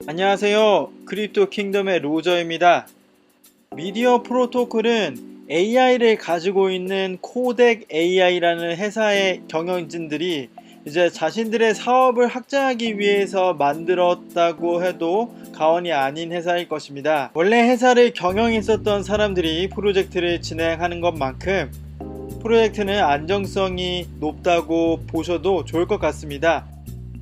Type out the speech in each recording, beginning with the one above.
안녕하세요. 크립토 킹덤의 로저입니다. 미디어 프로토콜은 AI를 가지고 있는 코덱 AI라는 회사의 경영진들이 이제 자신들의 사업을 확장하기 위해서 만들었다고 해도 과언이 아닌 회사일 것입니다. 원래 회사를 경영했었던 사람들이 프로젝트를 진행하는 것만큼 프로젝트는 안정성이 높다고 보셔도 좋을 것 같습니다.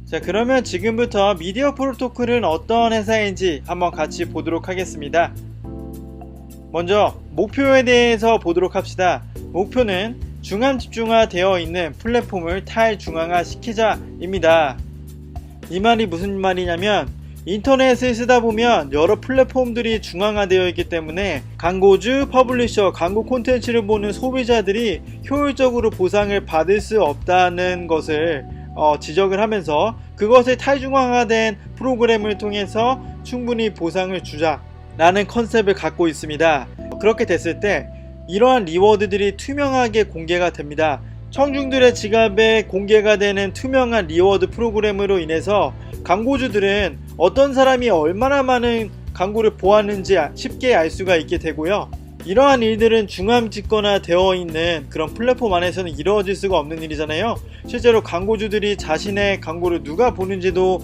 자, 그러면 지금부터 미디어 프로토콜은 어떤 회사인지 한번 같이 보도록 하겠습니다. 먼저 목표에 대해서 보도록 합시다. 목표는 중앙 집중화 되어 있는 플랫폼을 탈중앙화 시키자 입니다. 이 말이 무슨 말이냐면 인터넷을 쓰다 보면 여러 플랫폼들이 중앙화 되어 있기 때문에 광고주, 퍼블리셔, 광고 콘텐츠를 보는 소비자들이 효율적으로 보상을 받을 수 없다는 것을 지적을 하면서 그것을 탈중앙화된 프로그램을 통해서 충분히 보상을 주자 라는 컨셉을 갖고 있습니다. 그렇게 됐을 때 이러한 리워드들이 투명하게 공개가 됩니다. 청중들의 지갑에 공개가 되는 투명한 리워드 프로그램으로 인해서 광고주들은 어떤 사람이 얼마나 많은 광고를 보았는지 쉽게 알 수가 있게 되고요. 이러한 일들은 중앙 집권화 되어 있는 그런 플랫폼 안에서는 이루어질 수가 없는 일이잖아요. 실제로 광고주들이 자신의 광고를 누가 보는지도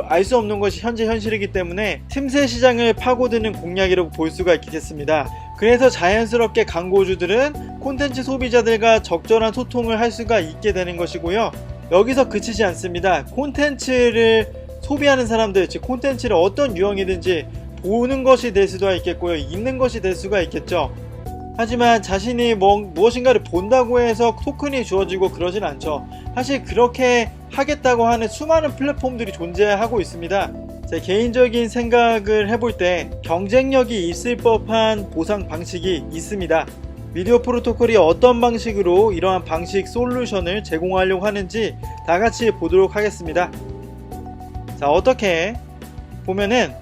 알 수 없는 것이 현재 현실이기 때문에 틈새 시장을 파고드는 공략이라고 볼 수가 있겠습니다. 그래서 자연스럽게 광고주들은 콘텐츠 소비자들과 적절한 소통을 할 수가 있게 되는 것이고요. 여기서 그치지 않습니다. 콘텐츠를 소비하는 사람들, 즉 콘텐츠를 어떤 유형이든지 보는 것이 될 수도 있겠고요, 읽는 것이 될 수가 있겠죠. 하지만 자신이 무엇인가를 본다고 해서 토큰이 주어지고 그러진 않죠. 사실 그렇게 하겠다고 하는 수많은 플랫폼들이 존재하고 있습니다. 제 개인적인 생각을 해볼 때 경쟁력이 있을 법한 보상 방식이 있습니다. 미디어 프로토콜이 어떤 방식으로 이러한 방식 솔루션을 제공하려고 하는지 다 같이 보도록 하겠습니다. 자, 어떻게 보면은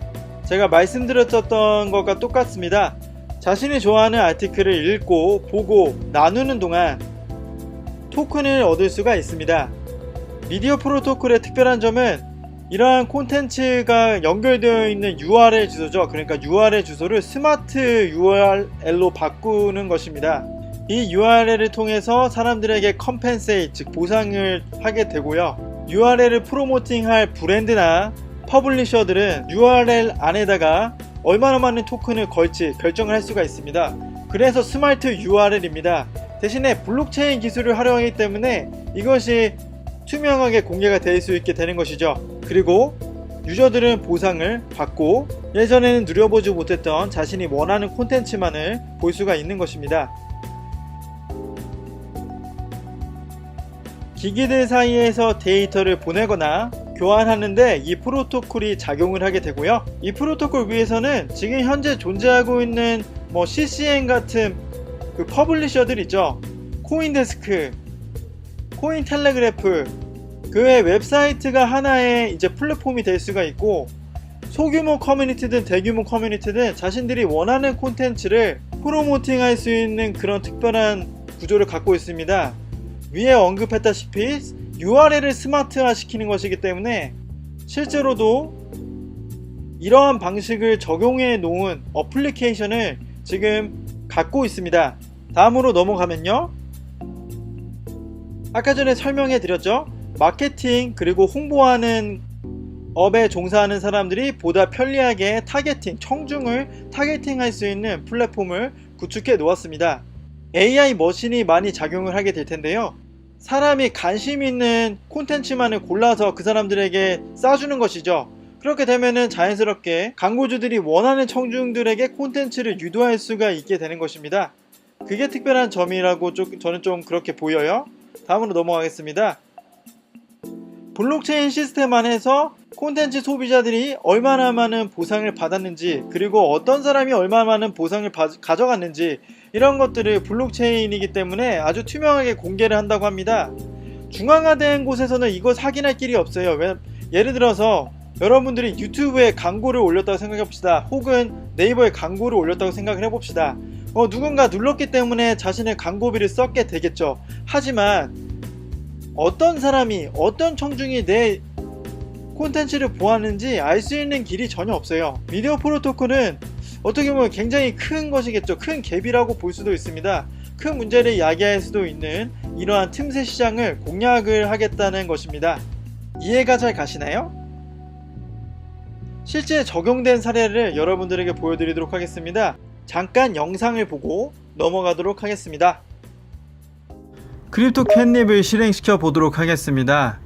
제가 말씀드렸던 것과 똑같습니다. 자신이 좋아하는 아티클을 읽고 보고 나누는 동안 토큰을 얻을 수가 있습니다. 미디어 프로토콜의 특별한 점은 이러한 콘텐츠가 연결되어 있는 URL 주소죠. 그러니까 URL 주소를 스마트 URL로 바꾸는 것입니다. 이 URL을 통해서 사람들에게 컴펜세이트, 즉 보상을 하게 되고요. URL을 프로모팅할 브랜드나 퍼블리셔들은 URL 안에다가 얼마나 많은 토큰을 걸지 결정을 할 수가 있습니다. 그래서 스마트 URL입니다. 대신에 블록체인 기술을 활용하기 때문에 이것이 투명하게 공개가 될 수 있게 되는 것이죠. 그리고 유저들은 보상을 받고 예전에는 누려보지 못했던 자신이 원하는 콘텐츠만을 볼 수가 있는 것입니다. 기기들 사이에서 데이터를 보내거나 교환하는데 이 프로토콜이 작용을 하게 되고요. 이 프로토콜 위에서는 지금 현재 존재하고 있는 CCN 같은 그 퍼블리셔들 있죠. 코인데스크, 코인텔레그래프, 그 외 웹사이트가 하나의 이제 플랫폼이 될 수가 있고, 소규모 커뮤니티든 대규모 커뮤니티든 자신들이 원하는 콘텐츠를 프로모팅 할 수 있는 그런 특별한 구조를 갖고 있습니다. 위에 언급했다시피 URL을 스마트화 시키는 것이기 때문에 실제로도 이러한 방식을 적용해 놓은 어플리케이션을 지금 갖고 있습니다. 다음으로 넘어가면요, 아까 전에 설명해 드렸죠. 마케팅 그리고 홍보하는 업에 종사하는 사람들이 보다 편리하게 청중을 타겟팅 할 수 있는 플랫폼을 구축해 놓았습니다. AI 머신이 많이 작용을 하게 될 텐데요, 사람이 관심 있는 콘텐츠만을 골라서 그 사람들에게 싸주는 것이죠. 그렇게 되면은 자연스럽게 광고주들이 원하는 청중들에게 콘텐츠를 유도할 수가 있게 되는 것입니다. 그게 특별한 점이라고 저는 좀 그렇게 보여요. 다음으로 넘어가겠습니다. 블록체인 시스템 안에서 콘텐츠 소비자들이 얼마나 많은 보상을 받았는지, 그리고 어떤 사람이 얼마나 많은 보상을 가져갔는지, 이런 것들을 블록체인이기 때문에 아주 투명하게 공개를 한다고 합니다. 중앙화된 곳에서는 이걸 확인할 길이 없어요. 예를 들어서 여러분들이 유튜브에 광고를 올렸다고 생각해 봅시다. 혹은 네이버에 광고를 올렸다고 생각을 해봅시다. 누군가 눌렀기 때문에 자신의 광고비를 썼게 되겠죠. 하지만 어떤 사람이, 어떤 청중이 내 콘텐츠를 보았는지 알 수 있는 길이 전혀 없어요. 미디어 프로토콜은 어떻게 보면 굉장히 큰 것이겠죠. 큰 갭이라고 볼 수도 있습니다. 큰 문제를 야기할 수도 있는 이러한 틈새 시장을 공략을 하겠다는 것입니다. 이해가 잘 가시나요? 실제 적용된 사례를 여러분들에게 보여드리도록 하겠습니다. 잠깐 영상을 보고 넘어가도록 하겠습니다. 크립토 캣닙을 실행시켜 보도록 하겠습니다.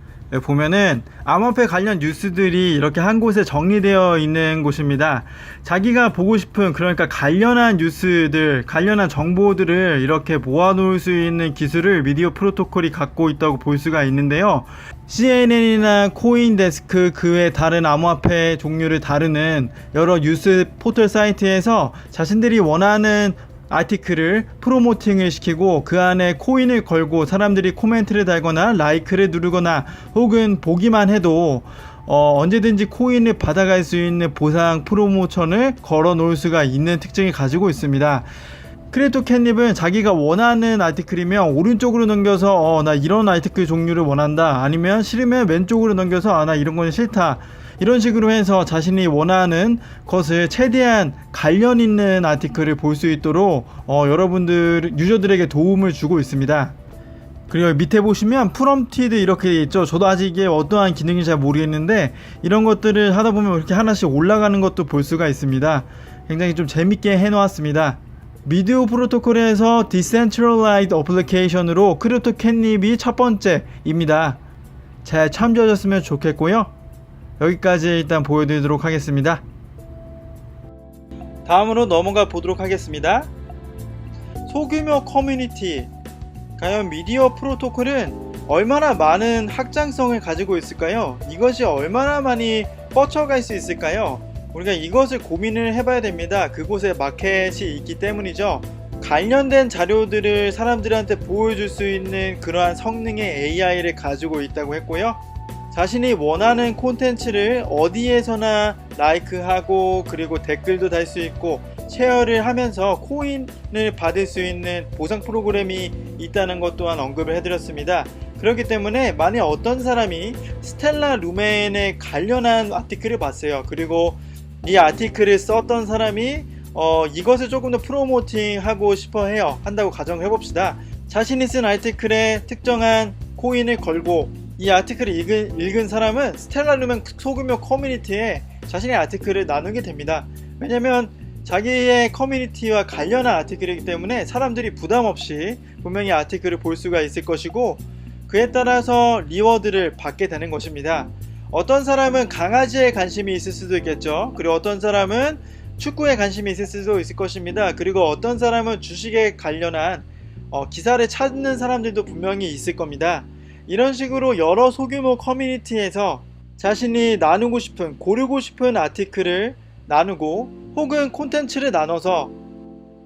보면은 암호화폐 관련 뉴스들이 이렇게 한 곳에 정리되어 있는 곳입니다. 자기가 보고 싶은, 그러니까 관련한 뉴스들, 관련한 정보들을 이렇게 모아 놓을 수 있는 기술을 미디어 프로토콜이 갖고 있다고 볼 수가 있는데요. CNN이나 코인데스크, 그 외 다른 암호화폐 종류를 다루는 여러 뉴스 포털 사이트에서 자신들이 원하는 아티클을 프로모팅을 시키고 그 안에 코인을 걸고 사람들이 코멘트를 달거나 라이크를 누르거나 혹은 보기만 해도 언제든지 코인을 받아갈 수 있는 보상 프로모션을 걸어 놓을 수가 있는 특징을 가지고 있습니다. 크립토 캣닙은 자기가 원하는 아티클이면 오른쪽으로 넘겨서 나 이런 아티클 종류를 원한다, 아니면 싫으면 왼쪽으로 넘겨서 나 이런 건 싫다, 이런 식으로 해서 자신이 원하는 것을 최대한 관련 있는 아티클을 볼 수 있도록 여러분들 유저들에게 도움을 주고 있습니다. 그리고 밑에 보시면 프롬프티드 이렇게 있죠. 저도 아직 이게 어떠한 기능인지 잘 모르겠는데 이런 것들을 하다 보면 이렇게 하나씩 올라가는 것도 볼 수가 있습니다. 굉장히 좀 재밌게 해놓았습니다. 미디어 프로토콜에서 디센트럴라이즈드 어플리케이션으로 크립토 캣닙이 첫 번째입니다. 잘 참조하셨으면 좋겠고요. 여기까지 일단 보여드리도록 하겠습니다. 다음으로 넘어가 보도록 하겠습니다. 소규모 커뮤니티. 과연 미디어 프로토콜은 얼마나 많은 확장성을 가지고 있을까요? 이것이 얼마나 많이 뻗쳐갈 수 있을까요? 우리가 이것을 고민을 해봐야 됩니다. 그곳에 마켓이 있기 때문이죠. 관련된 자료들을 사람들한테 보여줄 수 있는 그러한 성능의 AI를 가지고 있다고 했고요. 자신이 원하는 콘텐츠를 어디에서나 라이크하고 그리고 댓글도 달 수 있고 쉐어를 하면서 코인을 받을 수 있는 보상 프로그램이 있다는 것 또한 언급을 해드렸습니다. 그렇기 때문에 만약 어떤 사람이 스텔라 루멘에 관련한 아티클을 봤어요. 그리고 이 아티클을 썼던 사람이 이것을 조금 더 프로모팅하고 싶어 한다고 가정을 해봅시다. 자신이 쓴 아티클에 특정한 코인을 걸고 이 아티클을 읽은 사람은 스텔라 루멘 소규모 커뮤니티에 자신의 아티클을 나누게 됩니다. 왜냐면 자기의 커뮤니티와 관련한 아티클이기 때문에 사람들이 부담없이 분명히 아티클을 볼 수가 있을 것이고 그에 따라서 리워드를 받게 되는 것입니다. 어떤 사람은 강아지에 관심이 있을 수도 있겠죠. 그리고 어떤 사람은 축구에 관심이 있을 수도 있을 것입니다. 그리고 어떤 사람은 주식에 관련한 기사를 찾는 사람들도 분명히 있을 겁니다. 이런 식으로 여러 소규모 커뮤니티에서 자신이 나누고 싶은, 고르고 싶은 아티클을 나누고 혹은 콘텐츠를 나눠서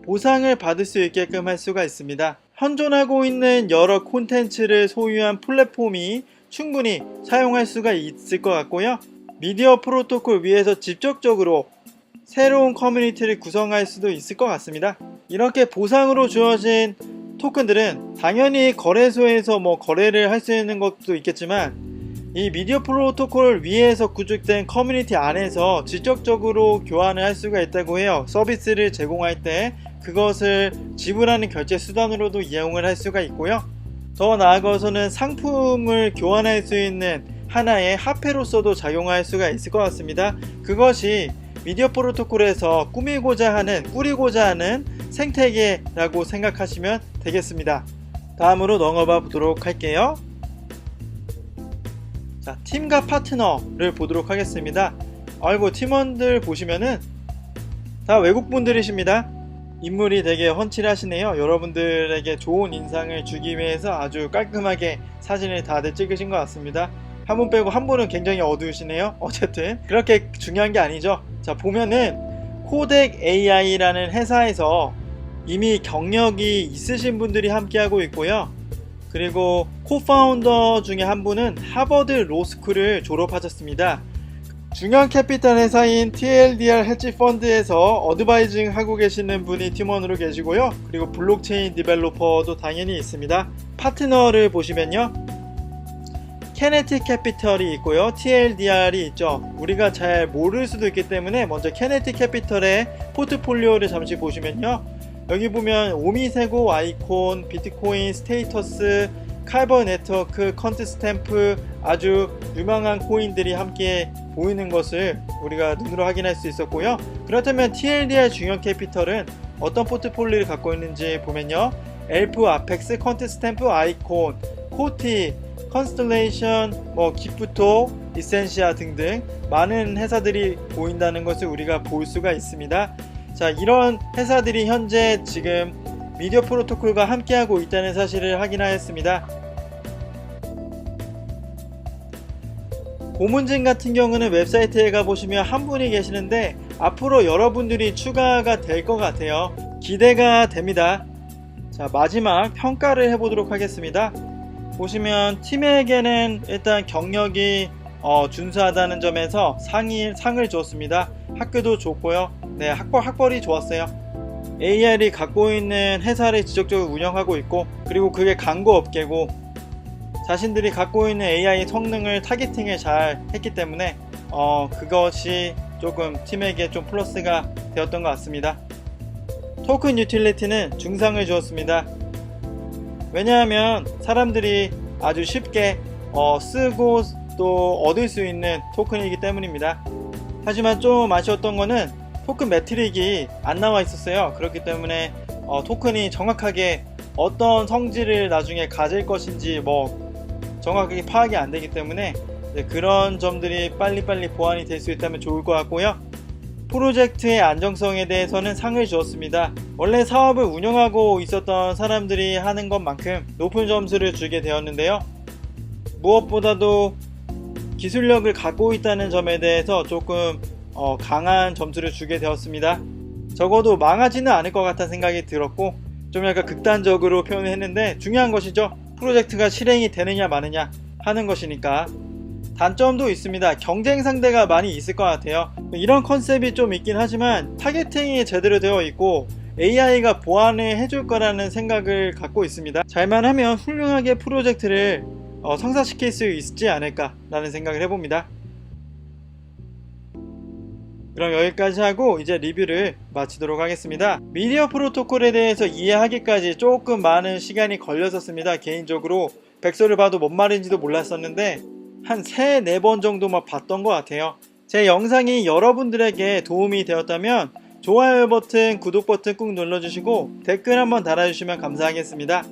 보상을 받을 수 있게끔 할 수가 있습니다. 현존하고 있는 여러 콘텐츠를 소유한 플랫폼이 충분히 사용할 수가 있을 것 같고요. 미디어 프로토콜 위에서 직접적으로 새로운 커뮤니티를 구성할 수도 있을 것 같습니다. 이렇게 보상으로 주어진 토큰들은 당연히 거래소에서 거래를 할 수 있는 것도 있겠지만 이 미디어 프로토콜 위에서 구축된 커뮤니티 안에서 직접적으로 교환을 할 수가 있다고 해요. 서비스를 제공할 때 그것을 지불하는 결제 수단으로도 이용을 할 수가 있고요. 더 나아가서는 상품을 교환할 수 있는 하나의 화폐로서도 작용할 수가 있을 것 같습니다. 그것이 미디어 프로토콜에서 꾸리고자 하는 생태계라고 생각하시면 되겠습니다. 다음으로 넘어가 보도록 할게요. 자, 팀과 파트너를 보도록 하겠습니다. 아이고, 팀원들 보시면은 다 외국분들이십니다. 인물이 되게 훤칠하시네요. 여러분들에게 좋은 인상을 주기 위해서 아주 깔끔하게 사진을 다들 찍으신 것 같습니다. 한 분 빼고 한 분은 굉장히 어두우시네요. 어쨌든 그렇게 중요한 게 아니죠. 자, 보면은 코덱 AI라는 회사에서 이미 경력이 있으신 분들이 함께하고 있고요. 그리고 코파운더 중에 한 분은 하버드 로스쿨을 졸업하셨습니다. 중형 캐피탈 회사인 TLDR 헤지 펀드에서 어드바이징 하고 계시는 분이 팀원으로 계시고요. 그리고 블록체인 디벨로퍼도 당연히 있습니다. 파트너를 보시면요, 캐네틱 캐피털이 있고요. TLDR이 있죠. 우리가 잘 모를 수도 있기 때문에 먼저 캐네틱 캐피털의 포트폴리오를 잠시 보시면요. 여기 보면 오미세고 아이콘, 비트코인 스테이터스, 칼버 네트워크, 컨트 스탬프 아주 유망한 코인들이 함께 보이는 것을 우리가 눈으로 확인할 수 있었고요. 그렇다면 TLDR 중형 캐피털은 어떤 포트폴리오를 갖고 있는지 보면요. 엘프, 아펙스, 컨트 스탬프, 아이콘, 코티, 컨스텔레이션, 기프토, 이센시아 등등 많은 회사들이 보인다는 것을 우리가 볼 수가 있습니다. 자, 이런 회사들이 현재 지금 미디어 프로토콜과 함께하고 있다는 사실을 확인하였습니다. 고문진 같은 경우는 웹사이트에 가보시면 한 분이 계시는데 앞으로 여러분들이 추가가 될 것 같아요. 기대가 됩니다. 자, 마지막 평가를 해보도록 하겠습니다. 보시면 팀에게는 일단 경력이 준수하다는 점에서 상을 줬습니다. 학교도 좋고요. 네, 학벌이 좋았어요. AR이 갖고 있는 회사를 지속적으로 운영하고 있고, 그리고 그게 광고 업계고 자신들이 갖고 있는 AI 성능을 타겟팅을 잘 했기 때문에 그것이 조금 팀에게 좀 플러스가 되었던 것 같습니다. 토큰 유틸리티는 중상을 주었습니다. 왜냐하면 사람들이 아주 쉽게 쓰고 또 얻을 수 있는 토큰이기 때문입니다. 하지만 좀 아쉬웠던 거는 토큰 매트릭이 안 나와 있었어요. 그렇기 때문에 토큰이 정확하게 어떤 성질을 나중에 가질 것인지 정확하게 파악이 안 되기 때문에 그런 점들이 빨리빨리 보완이 될 수 있다면 좋을 것 같고요. 프로젝트의 안정성에 대해서는 상을 주었습니다. 원래 사업을 운영하고 있었던 사람들이 하는 것만큼 높은 점수를 주게 되었는데요. 무엇보다도 기술력을 갖고 있다는 점에 대해서 조금 강한 점수를 주게 되었습니다. 적어도 망하지는 않을 것 같다는 생각이 들었고, 좀 약간 극단적으로 표현을 했는데 중요한 것이죠. 프로젝트가 실행이 되느냐 마느냐 하는 것이니까. 단점도 있습니다. 경쟁 상대가 많이 있을 것 같아요. 이런 컨셉이 좀 있긴 하지만 타겟팅이 제대로 되어 있고 AI가 보완을 해줄 거라는 생각을 갖고 있습니다. 잘만 하면 훌륭하게 프로젝트를 성사시킬 수 있지 않을까 라는 생각을 해봅니다. 그럼 여기까지 하고 이제 리뷰를 마치도록 하겠습니다. 미디어 프로토콜에 대해서 이해하기까지 조금 많은 시간이 걸렸었습니다. 개인적으로 백서를 봐도 뭔 말인지도 몰랐었는데 한 3-4번 정도만 봤던 것 같아요. 제 영상이 여러분들에게 도움이 되었다면 좋아요 버튼, 구독 버튼 꾹 눌러주시고 댓글 한번 달아주시면 감사하겠습니다.